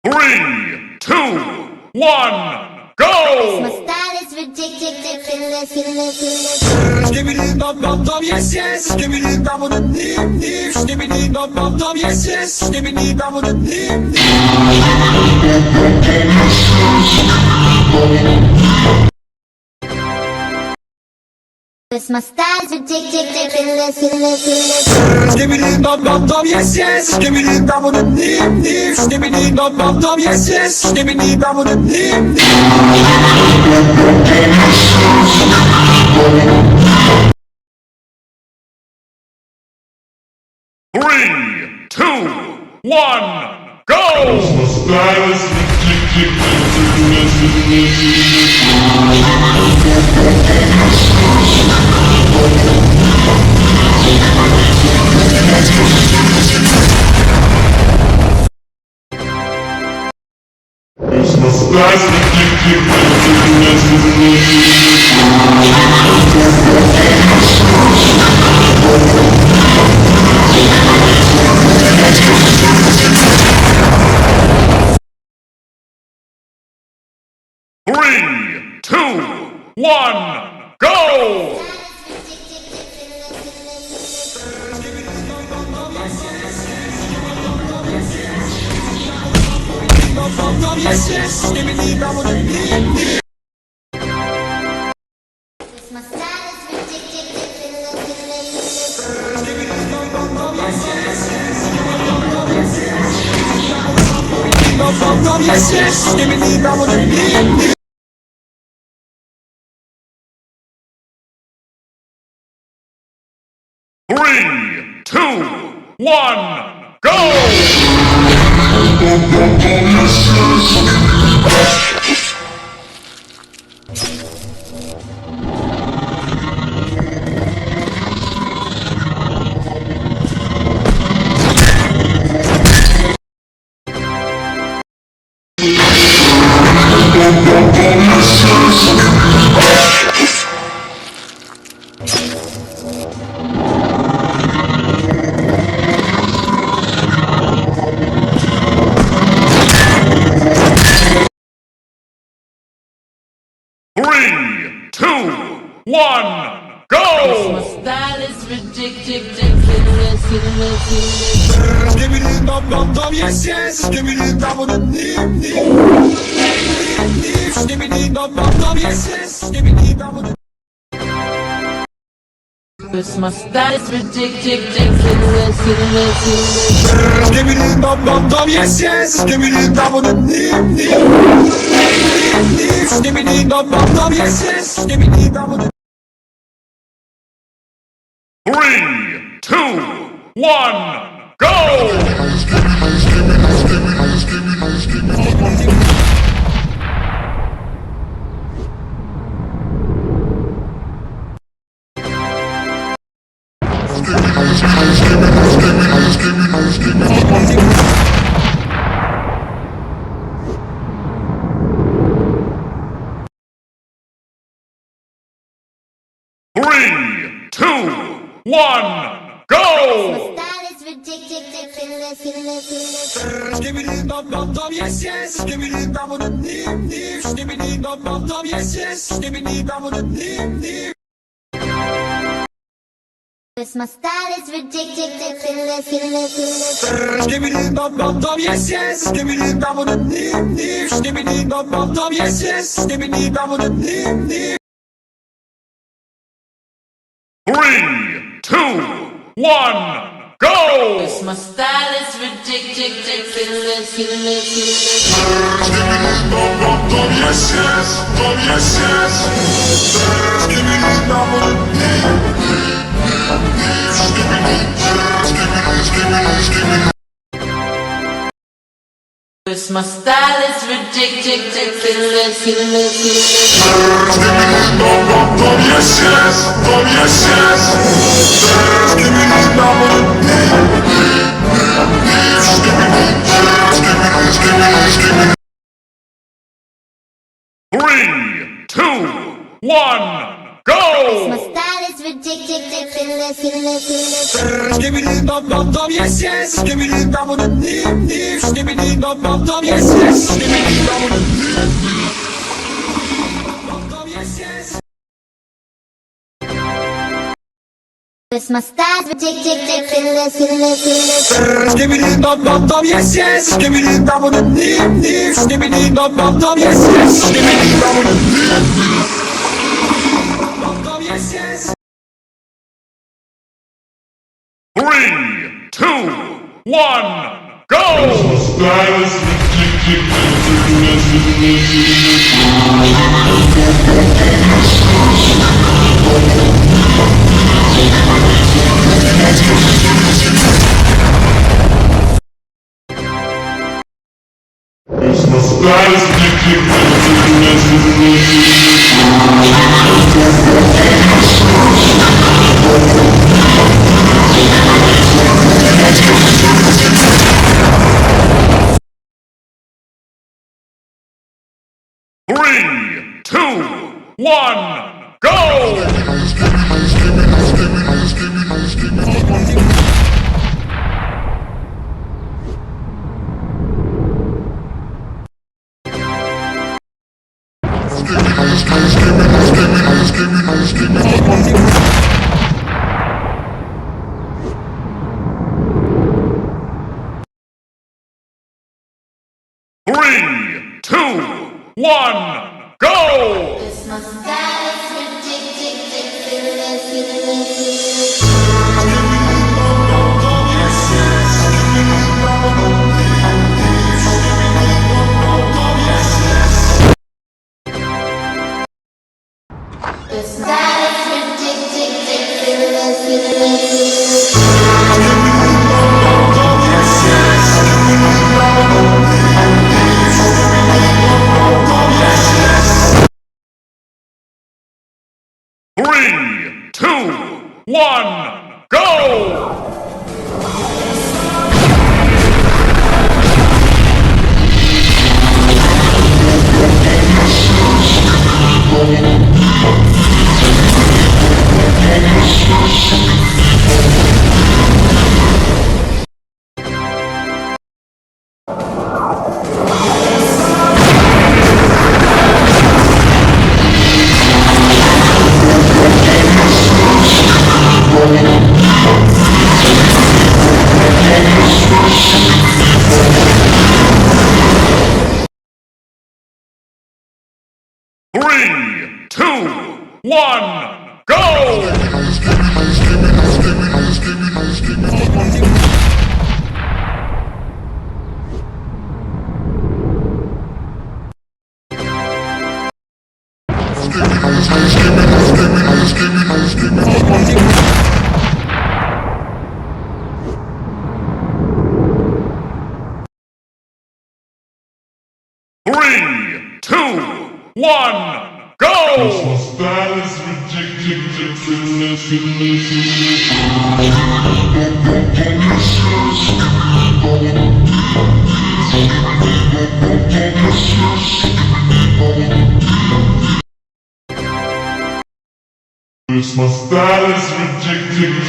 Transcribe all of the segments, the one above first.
3, 2, 1, go! My style is ridiculous. Skibidi dum dum dum, yes yes. Skibidi dum dum dim dim. Skibidi dum dum dum, yes yes. Skibidi dum dum dim dim. My style is ridiculous. Skibidi dum dum dum, yes yes. Skibidi dum dum dim dim. Skibidi dum dum dum, yes yes. Skibidi dum dum dim dim. 3, 2, 1, go! Three, two, one, go! Yes yes. Skibidi dum dum dim dim. My style is ridiculous. Skibidi dum dum dum, yes yes. Skibidi dum dum dum, yes yes. Skibidi dum dum dim dim. 3, 2, 1, go! Three, two, one, go! Style is ridiculous. Skibidi dum dum dum, yes yes. Skibidi dum dum dim dim. Skibidi dum dum dum, yes yes. Skibidi dum dum. My style is ridiculous. Skibidi dum dum dum, yes yes. Skibidi dum dum dim dim. Skibidi dum dum dum, yes yes. Skibidi dum dum. 3, 2, 1, go! Three, two, one, go! Style is ridiculous. Skibidi dum dum dum, yes yes. Skibidi dum dum dim dim. Skibidi dum dum dum, yes yes. Skibidi dum dum dim dim. My style is ridiculous. Skibidi dum dum dum, yes yes. Skibidi dum dum dim dim. Skibidi dum dum dum, yes yes. Skibidi dum dum dim dim. 3, 2, 1, go! My style is ridiculous. Skibidi dum dum dum, yes yes. Yes yes. Skibidi dum dum dim dim. Skibidi, skibidi, skibidi, skibidi. My style is ridiculous. Skibidi dum dum dum, yes yes. Yes yes. Skibidi dum dum dim dim. Skibidi, skibidi, skibidi, skibidi. 3, 2, 1, My go! style is ridiculous. Skibidi dum dum dum, yes yes. Skibidi dum dum dim dim. Skibidi dum dum dum, yes yes. Skibidi dum dum dim dum, yes yes. My style's ridiculous. Skibidi dum dum dum, yes yes. Skibidi dum dum dim dim. Skibidi dum dum dum, yes yes. Skibidi dum dum dim dum, yes yes. 3, 2, 1, go! Three, two, one, go! Three, two, one, go! My style is ridiculous. My style is ridiculous. Three, two, one, go! Three, two, one, go! Three, two, one, go! My style is ridiculous.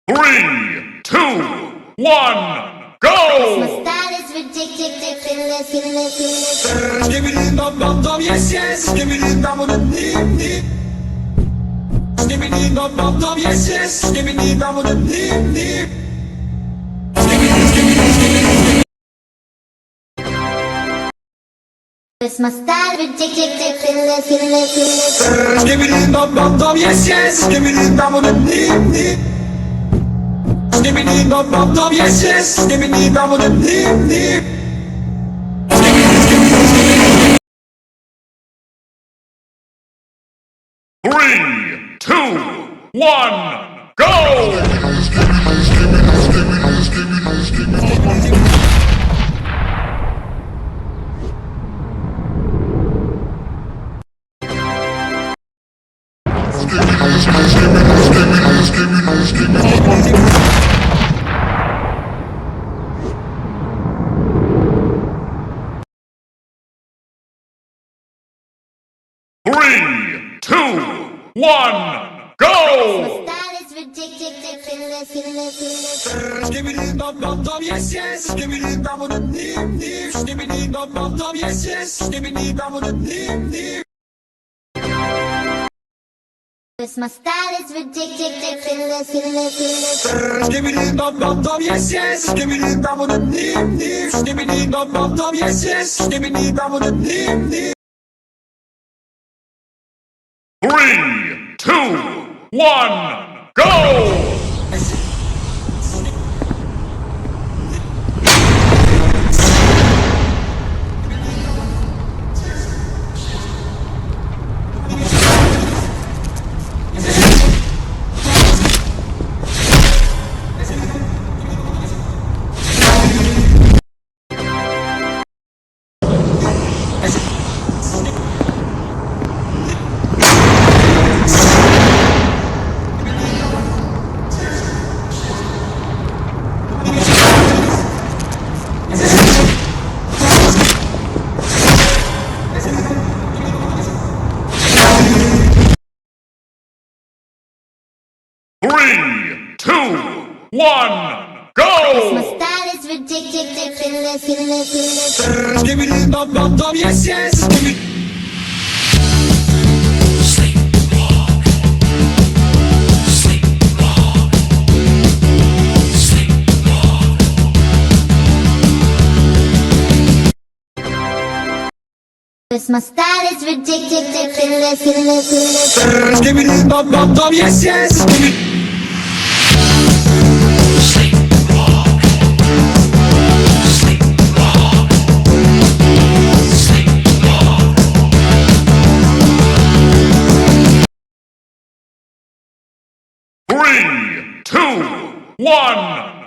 Three, two, one, My go! style is ridiculous. Skibidi dum dum dum, yes yes. Skibidi dum dum dim dim. Skibidi dum dum dum, yes yes. Skibidi dum dum dim dim. My style ridiculous. Skibidi dum dum dum, yes yes. Skibidi dum dum dim dim. Skibidi dum dum dum, yes yes. Skibidi dum dum dim dim. Three, two, one, go! one, go! Style is ridiculous, ridiculous. Skibidi dum dum dum, yes yes. Skibidi dum dum dim dim. Skibidi dum dum dum, yes yes. Skibidi dum dum dim dim. My style is ridiculous, ridiculous. Skibidi dum dum dum, yes yes. Skibidi dum dum dim dim. Skibidi dum dum dum, yes yes. Skibidi dum dum dim dim. 3, 2, 1, go! Three, two, one, My go! style is ridiculous, ridiculous. Skibidi dum dum dum, yes yes. Skibidi. My style is ridiculous, ridiculous. Skibidi dum dum dum, yes yes. Skibidi. Three, two, one,